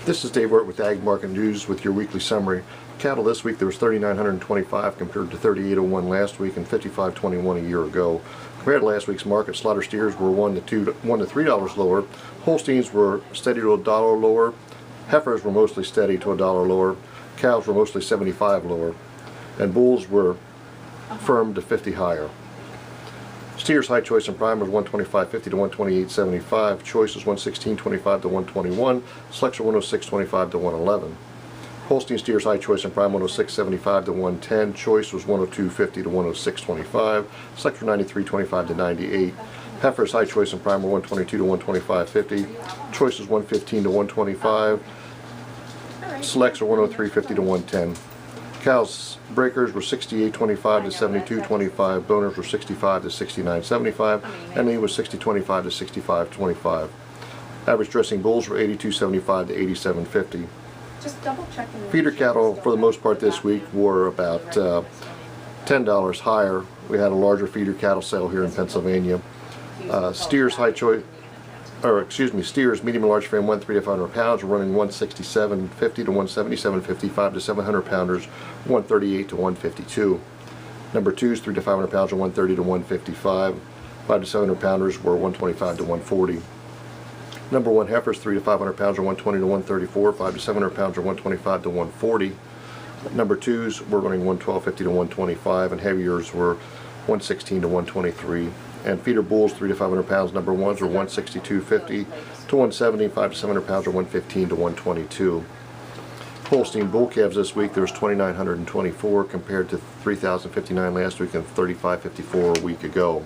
This is Dave Wirt with Ag Market News with your weekly summary. Cattle this week, there was 3,925 compared to 3,801 last week and 5,521 a year ago. Compared to last week's market, slaughter steers were $1 to $3 lower. Holsteins were steady to $1 lower. Heifers were mostly steady to $1 lower. Cows were mostly 75 lower. And bulls were firm to 50 higher. Steers high choice and prime was 125.50 to 128.75. Choice was 116.25 to 121. Selection 106.25 to 111. Holstein steers high choice and prime 106.75 to 110. Choice was 102.50 to 106.25. Selection 93.25 to 98. Heifers high choice and prime were 122 to 125.50. Choice was 115 to 125. Selects are 103.50 to 110. Cows breakers were 68.25 to 72.25. Boners were 65 to 69.75. And lean was 60.25 to 65.25. Average dressing bulls were 82.75 to 87.50. Just double checking. Feeder cattle, for the most part this week, were about $10 higher. We had a larger feeder cattle sale here in Pennsylvania. Steers high choice, steers medium and large frame 1 to 500 pounds were running 167.50 to 177.50. 5 to 700 pounders 138 to 152. Number twos 3 to 500 pounds were 130 to 155. 5 to 700 pounders were 125 to 140. Number one heifers 3 to 500 pounds are 120 to 134. 5 to 700 pounds are 125 to 140. Number twos were running 112.50 to 125, and heaviers were 116 to 123. And feeder bulls 3 to 500 pounds, number ones were 162.50 to 170. 5 to 700 pounds are 115 to 122. Holstein bull calves this week, there was 2,924 compared to 3,059 last week and 3,554 a week ago.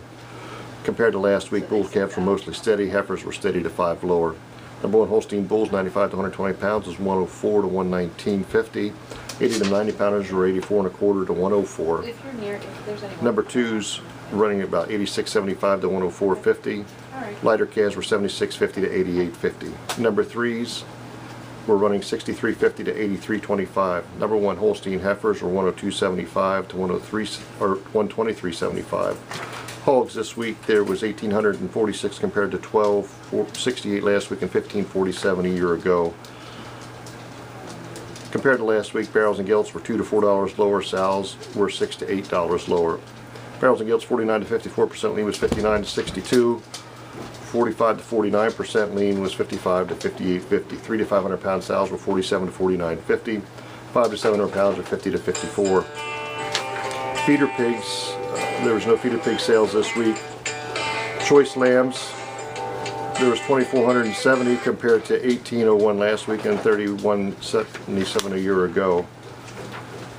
Compared to last week, bull calves were mostly steady. Heifers were steady to 5 lower. Number one Holstein bulls 95 to 120 pounds was 104 to 119.50. 80 to 90 pounders were 84 1/4 to 104. If you're near, if there's any Number twos running about 86.75 to 104.50. Lighter calves were 76.50 to 88.50. Number threes were running 63.50 to 83.25. Number one Holstein heifers were 102.75 to 103 or 123.75. Hogs this week, there was 1,846 compared to 1,268 last week and 1,547 a year ago. Compared to last week, barrels and gilts were $2 to $4 lower. Sows were $6 to $8 lower. Barrels and gilts 49 to 54%. Lean was 59 to 62. 45 to 49% lean was 55 to 58.50. 3 to 500 pound sows were 47 to 49.50. 5 to 700 pounds were 50 to 54. Feeder pigs, there was no feeder pig sales this week. Choice lambs, there was 2,470 compared to 1,801 last week and 3,177 a year ago.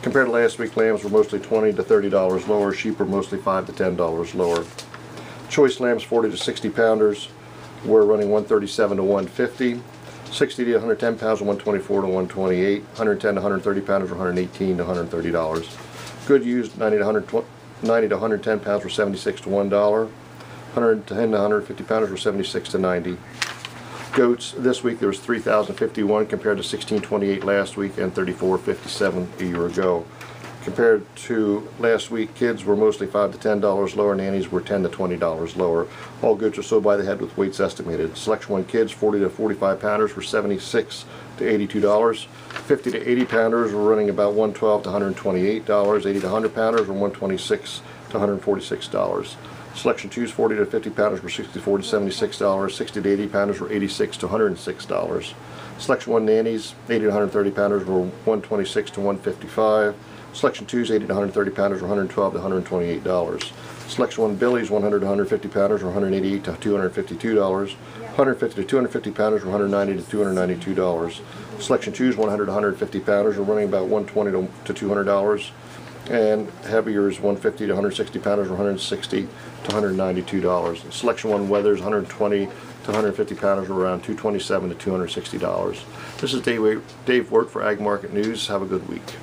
Compared to last week, lambs were mostly $20 to $30 lower. Sheep were mostly $5 to $10 lower. Choice lambs 40 to 60 pounders were running 137 to 150. 60 to 110 pounds were 124 to 128. 110 to 130 pounders were 118 to $130. Good used 90 to 110 pounds were 76 to $1. 110 to 150 pounders were 76 to 90. Goats this week, there was 3,051 compared to 1,628 last week and 3,457 a year ago. Compared to last week, kids were mostly $5 to $10 lower, nannies were $10 to $20 lower. All goats are sold by the head with weights estimated. Selection 1 kids 40 to 45 pounders were 76 to $82. 50 to 80 pounders were running about $112 to $128. 80 to 100 pounders were $126 to $146. Selection 2's 40 to 50 pounders were $64 to $76. 60 to 80 pounders were $86 to $106. Selection 1 nannies 80 to 130 pounders were $126 to $155. Selection 2's 80 to 130 pounders were $112 to $128. Selection 1 billies 100 to 150 pounders were $188 to $252. 150 to 250 pounders were $190 to $292. Selection 2's 100 to 150 pounders were running about $120 to $200. And heaviers 150 to 160 pounders were $160 to $192. Selection 1 weathers 120 to 150 pounders were around $227 to $260. This is Dave Wirt for Ag Market News. Have a good week.